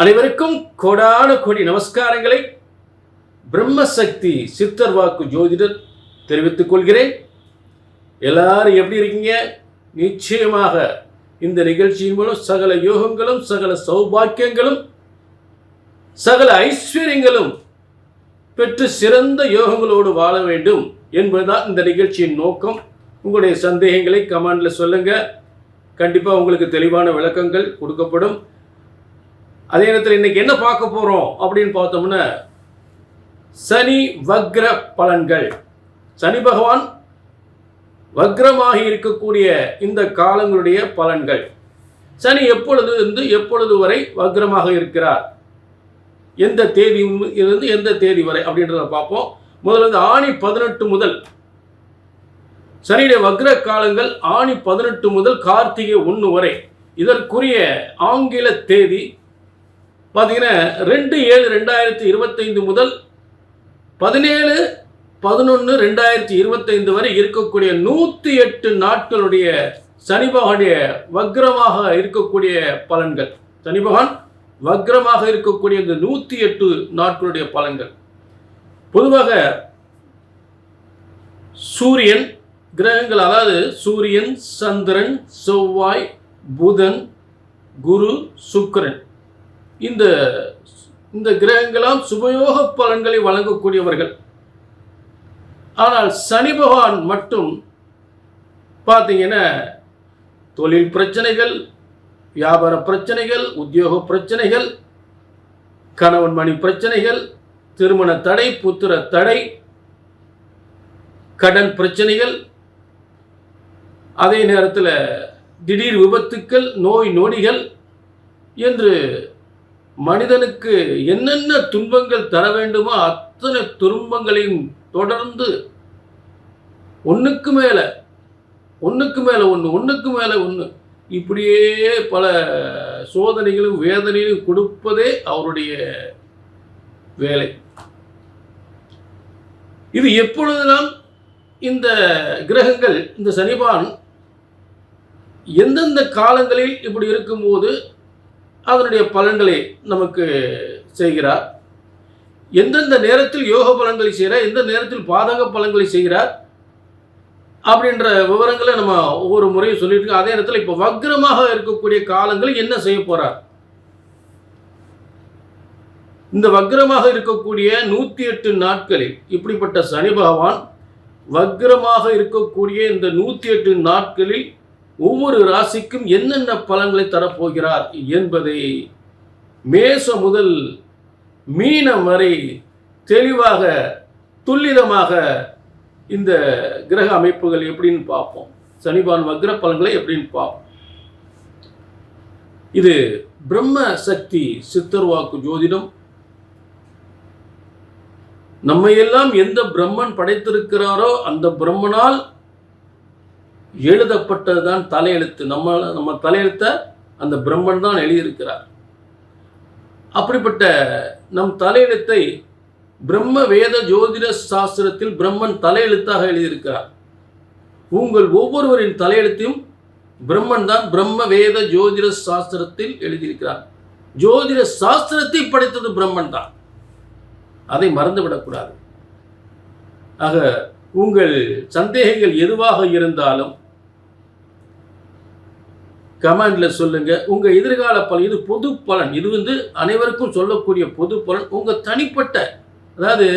அனைவருக்கும் கோடான கோடி நமஸ்காரங்களை பிரம்மசக்தி சித்தர் வாக்கு ஜோதிடர் தெரிவித்துக் கொள்கிறேன். எல்லாரும் எப்படி இருக்கீங்க? நிச்சயமாக இந்த நிகழ்ச்சியின் மூலம் சகல யோகங்களும் சகல சௌபாக்கியங்களும் சகல ஐஸ்வர்யங்களும் பெற்று சிறந்த யோகங்களோடு வாழ வேண்டும் என்பதுதான் இந்த நிகழ்ச்சியின் நோக்கம். உங்களுடைய சந்தேகங்களை கமெண்ட்ல சொல்லுங்க. கண்டிப்பாக உங்களுக்கு தெளிவான விளக்கங்கள் கொடுக்கப்படும். அதே நேரத்தில் இன்னைக்கு என்ன பார்க்க போறோம் அப்படின்னு பார்த்தோம்னா, சனி வக்ர பலன்கள். சனி பகவான் வக்ரமாக இருக்கக்கூடிய இந்த காலங்களுடைய பலன்கள். சனி எப்பொழுது வரை வக்ரமாக இருக்கிறார், எந்த தேதி இருந்து எந்த தேதி வரை அப்படின்றத பார்ப்போம். முதல்ல ஆணி 18 முதல் சனியுடைய வக்ர காலங்கள் ஆணி 18 முதல் கார்த்திகை 1 வரை. இதற்குரிய ஆங்கில தேதி பார்த்தீங்கன்னா 2/7/2025 முதல் 17/11/2025 வரை இருக்கக்கூடிய 108 நாட்களுடைய சனி பகவானுடைய வக்ரமாக இருக்கக்கூடிய பலன்கள். சனி பகவான் வக்ரமாக இருக்கக்கூடிய இந்த 108 நாட்களுடைய பலன்கள். பொதுவாக சூரியன் கிரகங்கள், அதாவது சூரியன், சந்திரன், செவ்வாய், புதன், குரு, சுக்கிரன், இந்த கிரகங்களாம் சுபயோக பலன்களை வழங்கக்கூடியவர்கள். ஆனால் சனி பகவான் மட்டும் பார்த்தீங்கன்னா தொழில் பிரச்சனைகள், வியாபார பிரச்சனைகள், உத்தியோக பிரச்சனைகள், கணவன் மணி பிரச்சனைகள், திருமண தடை, புத்திர தடை, கடன் பிரச்சனைகள், அதே நேரத்தில் திடீர் விபத்துக்கள், நோய் நொடிகள் என்று மனிதனுக்கு என்னென்ன துன்பங்கள் தர வேண்டுமோ அத்தனை துன்பங்களையும் தொடர்ந்து ஒன்றுக்கு மேலே ஒன்று இப்படியே பல சோதனைகளும் வேதனைகளும் கொடுப்பதே அவருடைய வேலை. இது எப்பொழுதெல்லாம் இந்த கிரகங்கள், இந்த சனிபான் எந்தெந்த காலங்களில் இப்படி இருக்கும்போது அதனுடைய பலன்களை நமக்கு செய்கிறார், எந்தெந்த நேரத்தில் யோக பலன்களை செய்கிறார், எந்த நேரத்தில் பாதக பலன்களை செய்கிறார் அப்படின்ற விவரங்களை நம்ம ஒவ்வொரு முறையும் சொல்லிட்டு இருக்கோம். அதே நேரத்தில் இப்போ வக்ரமாக இருக்கக்கூடிய காலங்களில் என்ன செய்ய போறார்? இந்த வக்ரமாக இருக்கக்கூடிய 108 நாட்களில் இப்படிப்பட்ட சனி பகவான் வக்ரமாக இருக்கக்கூடிய இந்த 108 நாட்களில் ஒவ்வொரு ராசிக்கும் என்னென்ன பலன்களை தரப்போகிறார் என்பதை மேசம் முதல் மீனம் வரை தெளிவாக துல்லிதமாக இந்த கிரக அமைப்புகள் எப்படின்னு பார்ப்போம். சனிபான் வக்ர பலன்களை எப்படின்னு பார்ப்போம். இது பிரம்ம சக்தி சித்தர் வாக்கு ஜோதிடம். நம்மையெல்லாம் எந்த பிரம்மன் படைத்திருக்கிறாரோ அந்த பிரம்மனால் எழுதப்பட்டதுதான் தலையெழுத்து. நம்ம தலையெழுத்த அந்த பிரம்மன் தான் எழுதியிருக்கிறார். அப்படிப்பட்ட நம் தலையெழுத்தை பிரம்ம வேத ஜோதிட சாஸ்திரத்தில் பிரம்மன் தலையெழுத்தாக எழுதியிருக்கிறார். உங்கள் ஒவ்வொருவரின் தலையெழுத்தையும் பிரம்மன் தான் பிரம்ம வேத ஜோதிட சாஸ்திரத்தில் எழுதியிருக்கிறார். ஜோதிட சாஸ்திரத்தை படைத்தது பிரம்மன் தான், அதை மறந்துவிடக்கூடாது. ஆக உங்கள் சந்தேகங்கள் எதுவாக இருந்தாலும் கமெண்ட்ல சொல்லுங்க. உங்க எதிர்கால பலன், இது பொது பலன், இது அனைவருக்கும் சொல்லக்கூடிய பொது பலன். உங்க தனிப்பட்ட, அதாவது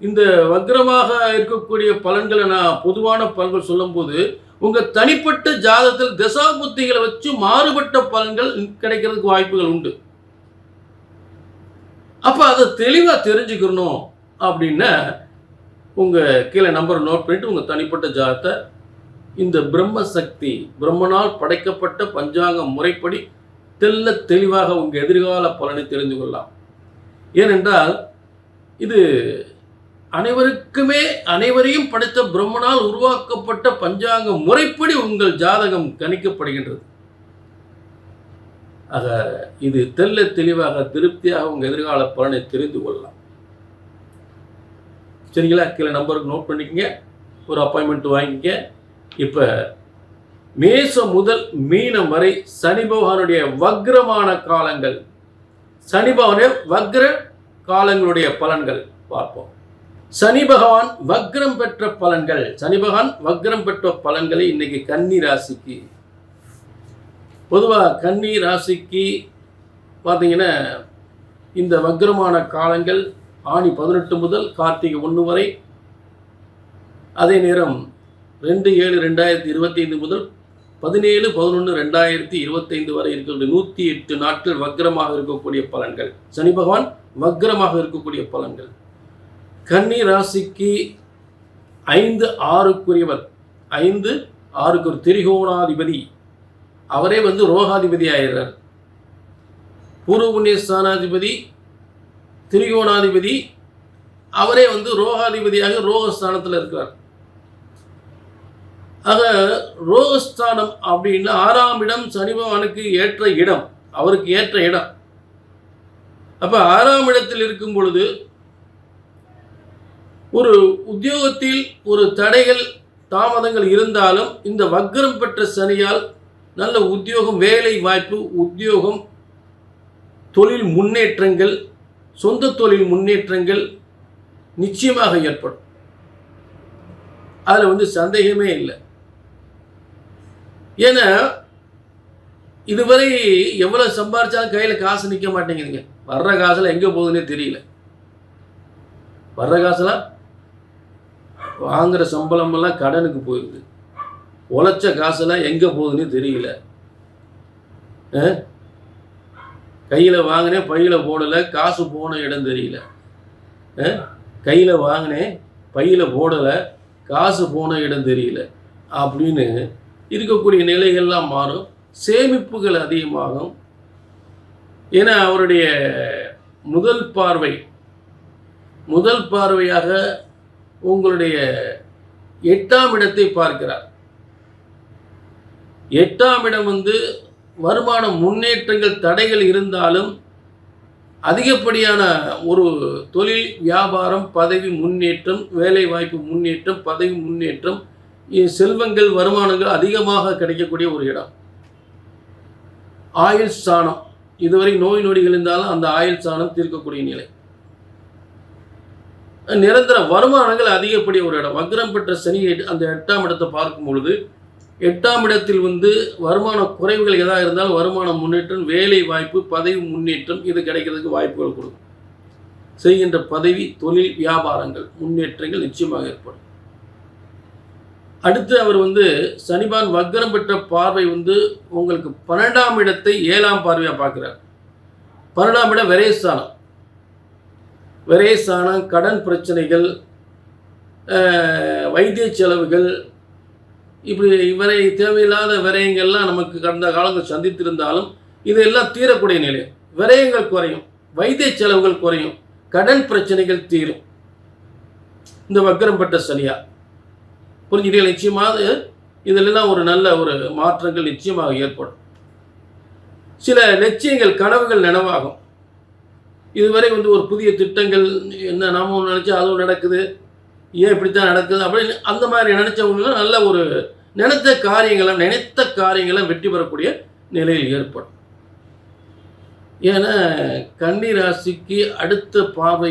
இந்த வக்ரமாக இருக்கக்கூடிய பலன்களை நான் பொதுவான பலன்கள் சொல்லும்போது உங்க தனிப்பட்ட ஜாதகத்தில் தசாபுத்திகளை வச்சு மாறுபட்ட பலன்கள் கிடைக்கிறதுக்கு வாய்ப்புகள் உண்டு. அப்ப அதை தெளிவா தெரிஞ்சுக்கணும் அப்படின்னா உங்க கீழே நம்பர் நோட் பண்ணிட்டு உங்க தனிப்பட்ட ஜாதகத்தை இந்த பிரம்ம சக்தி பிரம்மனால் படைக்கப்பட்ட பஞ்சாங்க முறைப்படி தெளிவாக உங்க எதிர்கால பலனை தெரிந்து கொள்ளலாம். ஏனென்றால் இது அனைவரையும் படைத்த பிரம்மனால் உருவாக்கப்பட்ட பஞ்சாங்க முறைப்படி உங்கள் ஜாதகம் கணிக்கப்படுகின்றது. ஆக இது தெளிவாக திருப்தியாக உங்க எதிர்கால பலனை தெரிந்து கொள்ளலாம். சரிங்களா? கீழே நம்பருக்கு நோட் பண்ணிக்கங்க, ஒரு அப்பாயின்மெண்ட் வாங்கிக்க. இப்போ மேசம் முதல் மீனம் வரை சனி பகவானுடைய வக்ரமான காலங்கள் சனி பகவானுடைய வக்ர காலங்களுடைய பலன்கள் பார்ப்போம். சனி பகவான் வக்ரம் பெற்ற பலன்கள். சனி பகவான் வக்ரம் பெற்ற பலன்களை இன்னைக்கு கன்னி ராசிக்கு, பொதுவாக கன்னி ராசிக்கு பார்த்தீங்கன்னா இந்த வக்ரமான காலங்கள் ஆணி 18 முதல் கார்த்திகை 1 வரை, அதே நேரம் 2/7/2025 முதல் 17/11/2025 வரை இருக்கிற 108 நாட்கள் வக்ரமாக இருக்கக்கூடிய பலன்கள். சனி பகவான் வக்ரமாக இருக்கக்கூடிய பலன்கள். கன்னி ராசிக்கு 5/6க்குரியவர், 5/6க்கு ஒரு திரிகோணாதிபதி, அவரே ரோகாதிபதி ஆயிடுறார். பூர்வ புண்ணிய ஸ்தானாதிபதி திரிகோணாதிபதி, அவரே ரோகாதிபதியாக ரோகஸ்தானத்தில் இருக்கிறார். ஆக ரோகஸ்தானம் அப்படின்னா 6ஆம் இடம் சனி பகவானுக்கு ஏற்ற இடம், அவருக்கு ஏற்ற இடம். அப்போ 6ஆம் இடத்தில் இருக்கும் பொழுது ஒரு உத்தியோகத்தில் ஒரு தடைகள் தாமதங்கள் இருந்தாலும் இந்த வக்ரம் பெற்ற சனியால் நல்ல உத்தியோகம், வேலை வாய்ப்பு, உத்தியோகம், தொழில் முன்னேற்றங்கள், சொந்த தொழில் முன்னேற்றங்கள் நிச்சயமாக ஏற்படும். அதில் சந்தேகமே இல்லை. ஏன்னா இதுவரை எவ்வளோ சம்பாரிச்சாலும் கையில் காசு நிற்க மாட்டேங்குதுங்க. வர்ற காசில் எங்கே போகுதுன்னே தெரியல. வர்ற காசெல்லாம் வாங்குகிற சம்பளமெல்லாம் கடனுக்கு போயிடுது. உழைச்ச காசெல்லாம் எங்கே போகுதுன்னே தெரியல. கையில் வாங்கினேன் பையில் போடலை, காசு போன இடம் தெரியல. கையில் வாங்கினேன் பையில் போடலை, காசு போன இடம் தெரியல அப்படின்னு இருக்கக்கூடிய நிலைகள்லாம் மாறும். சேமிப்புகள் அதிகமாகும். ஏன்னா அவருடைய முதல் பார்வையாக உங்களுடைய 8ஆம் இடத்தை பார்க்கிறார். 8ஆம் இடம் வருமான முன்னேற்றங்கள் தடைகள் இருந்தாலும் அதிகப்படியான ஒரு தொழில் வியாபாரம், பதவி முன்னேற்றம், வேலை வாய்ப்பு முன்னேற்றம், பதவி முன்னேற்றம், செல்வங்கள், வருமானங்கள் அதிகமாக கிடைக்கக்கூடிய ஒரு இடம். ஆயுள் ஸ்தானம், இதுவரை நோய் நொடிகள் இருந்தாலும் அந்த ஆயுள் ஸ்தானம் தீர்க்கக்கூடிய நிலை. நிரந்தர வருமானங்கள் அதிகப்படிய ஒரு இடம். வக்ரம் பெற்ற சனி அந்த 8ஆம் இடத்தை பார்க்கும் பொழுது 8ஆம் இடத்தில் வருமான குறைவுகள் எதாக இருந்தாலும் வருமான முன்னேற்றம், வேலை வாய்ப்பு, பதவி முன்னேற்றம் இது கிடைக்கிறதுக்கு வாய்ப்புகள் கொடுக்கும். செய்கின்ற பதவி, தொழில், வியாபாரங்கள் முன்னேற்றங்கள் நிச்சயமாக ஏற்படும். அடுத்து அவர் சனிபான் வக்ரம் பெற்ற பார்வை உங்களுக்கு 12ஆம் இடத்தை 7ஆம் பார்வையாக பார்க்கிறார். 12ஆம் இடம் விரயஸ்தானம். விரயஸ்தானம், கடன் பிரச்சனைகள், வைத்திய செலவுகள், இப்படி தேவையில்லாத விரயங்கள்லாம் நமக்கு கடந்த காலங்கள் சந்தித்திருந்தாலும் இதெல்லாம் தீரக்கூடிய நிலை. விரயங்கள் குறையும், வைத்திய செலவுகள் குறையும், கடன் பிரச்சனைகள் தீரும் இந்த வக்ரம் பெற்ற சனியா. புரிஞ்சுட்டீங்க? நிச்சயமாக இதிலெல்லாம் ஒரு நல்ல ஒரு மாற்றங்கள் நிச்சயமாக ஏற்படும். சில லட்சியங்கள், கனவுகள் நினைவாகும். இதுவரை ஒரு புதிய திட்டங்கள் என்ன நாம ஒன்று நினச்சா அதுவும் நடக்குது, ஏன் இப்படித்தான் நடக்குது அப்படின்னு அந்த மாதிரி நினச்சவங்களும் நல்ல ஒரு நினைத்த காரியங்களை வெற்றி பெறக்கூடிய நிலையில் ஏற்படும். ஏன்னா கன்னி ராசிக்கு அடுத்த பார்வை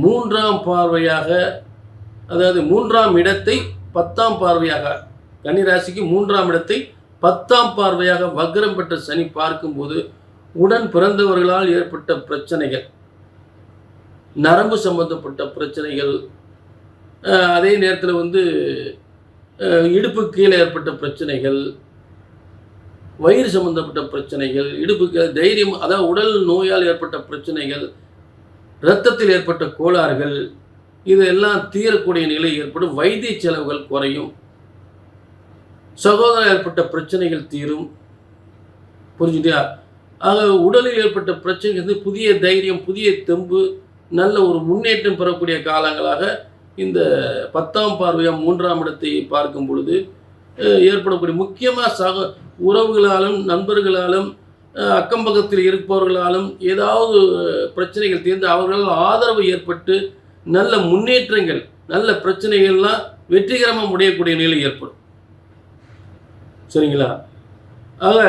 3ஆம் பார்வையாக, அதாவது 3ஆம் இடத்தை 10ஆம் பார்வையாக, கன்னி ராசிக்கு 3ஆம் இடத்தை 10ஆம் பார்வையாக வக்ரம் பெற்ற சனி பார்க்கும்போது உடன் பிறந்தவர்களால் ஏற்பட்ட பிரச்சனைகள், நரம்பு சம்பந்தப்பட்ட பிரச்சனைகள், அதே நேரத்தில் இடுப்பு கீழே ஏற்பட்ட பிரச்சனைகள், வயிறு சம்பந்தப்பட்ட பிரச்சனைகள், இடுப்புக்கு தைரியம், அதாவது உடல் நோயால் ஏற்பட்ட பிரச்சனைகள், இரத்தத்தில் ஏற்பட்ட கோளாறுகள், இதெல்லாம் தீரக்கூடிய நிலை ஏற்படும். வைத்திய செலவுகள் குறையும். சகோதரர் ஏற்பட்ட பிரச்சனைகள் தீரும். புரிஞ்சுட்டியா? ஆக உடலில் ஏற்பட்ட பிரச்சனைகள் புதிய தைரியம், புதிய தெம்பு, நல்ல ஒரு முன்னேற்றம் பெறக்கூடிய காலங்களாக இந்த 10ஆம் பார்வையாக 3ஆம் இடத்தை பார்க்கும் பொழுது ஏற்படக்கூடிய முக்கியமாக உறவுகளாலும், நண்பர்களாலும், அக்கம் பக்கத்தில் இருப்பவர்களாலும் ஏதாவது பிரச்சனைகள் தீர்ந்து அவர்களால் ஆதரவு ஏற்பட்டு நல்ல முன்னேற்றங்கள், நல்ல பிரச்சனைகள்லாம் வெற்றிகரமாக முடியக்கூடிய நிலை ஏற்படும். சரிங்களா? ஆக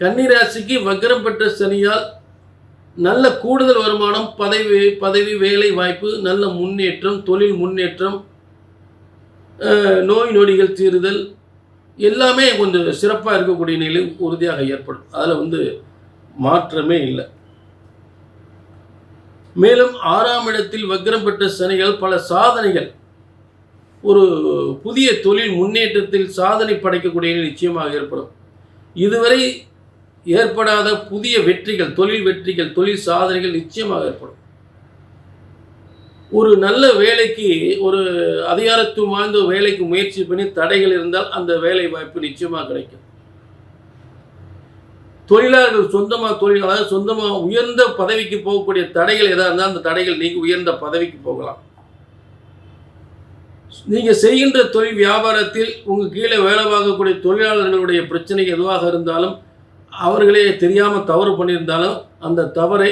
கன்னி ராசிக்கு வக்ரம் பெற்ற சனியால் நல்ல கூடுதல் வருமானம், பதவி வேலை வாய்ப்பு, நல்ல முன்னேற்றம், தொழில் முன்னேற்றம், நோய் நொடிகள் தீருதல் எல்லாமே கொஞ்சம் சிறப்பாக இருக்கக்கூடிய நிலை உறுதியாக ஏற்படும். அதில் மாற்றமே இல்லை. மேலும் 6ஆம் இடத்தில் வக்ரம் பெற்ற சனிகள் பல சாதனைகள், ஒரு புதிய தொழில் முன்னேற்றத்தில் சாதனை படைக்கக்கூடிய நிச்சயமாக ஏற்படும். இதுவரை ஏற்படாத புதிய வெற்றிகள், தொழில் வெற்றிகள், தொழில் சாதனைகள் நிச்சயமாக ஏற்படும். ஒரு நல்ல வேலைக்கு, ஒரு அதிகாரத்துவம் வாய்ந்த வேலைக்கு முயற்சி பண்ணி தடைகள் இருந்தால் அந்த வேலை வாய்ப்பு நிச்சயமாக கிடைக்கும். தொழிலாளர்கள் சொந்தமாக உயர்ந்த பதவிக்கு போகக்கூடிய தடைகள் எதாக இருந்தால் அந்த தடைகள் நீங்க உயர்ந்த பதவிக்கு போகலாம். நீங்கள் செய்கின்ற தொழில் வியாபாரத்தில் உங்கள் கீழே வேலை பார்க்கக்கூடிய தொழிலாளர்களுடைய பிரச்சனை எதுவாக இருந்தாலும், அவர்களே தெரியாமல் தவறு பண்ணியிருந்தாலும் அந்த தவறை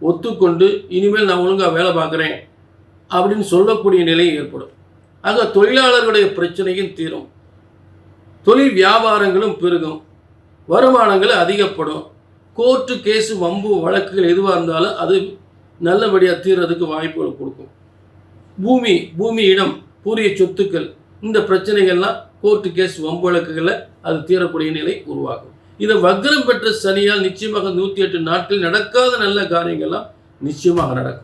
ஒத்துக்கொண்டு இனிமேல் நான் ஒழுங்காக வேலை பார்க்குறேன் அப்படின்னு சொல்லக்கூடிய நிலை ஏற்படும். ஆக தொழிலாளர்களுடைய பிரச்சனையும் தீரும், தொழில் வியாபாரங்களும் பெருகும், வருமானங்கள் அதிகப்படும். கோர்ட்டு கேஸு வம்பு வழக்குகள் எதுவாக இருந்தாலும் அது நல்லபடியாக தீர்றதுக்கு வாய்ப்புகள் கொடுக்கும். பூமி இடம், பூரிய சொத்துக்கள், இந்த பிரச்சனைகள்லாம் கோர்ட்டு கேஸ் வம்பு வழக்குகளில் அது தீரக்கூடிய நிலை உருவாகும். இதை வக்ரம் பெற்ற சனியால் நிச்சயமாக 108 நாட்கள் நடக்காத நல்ல காரியங்கள்லாம் நிச்சயமாக நடக்கும்.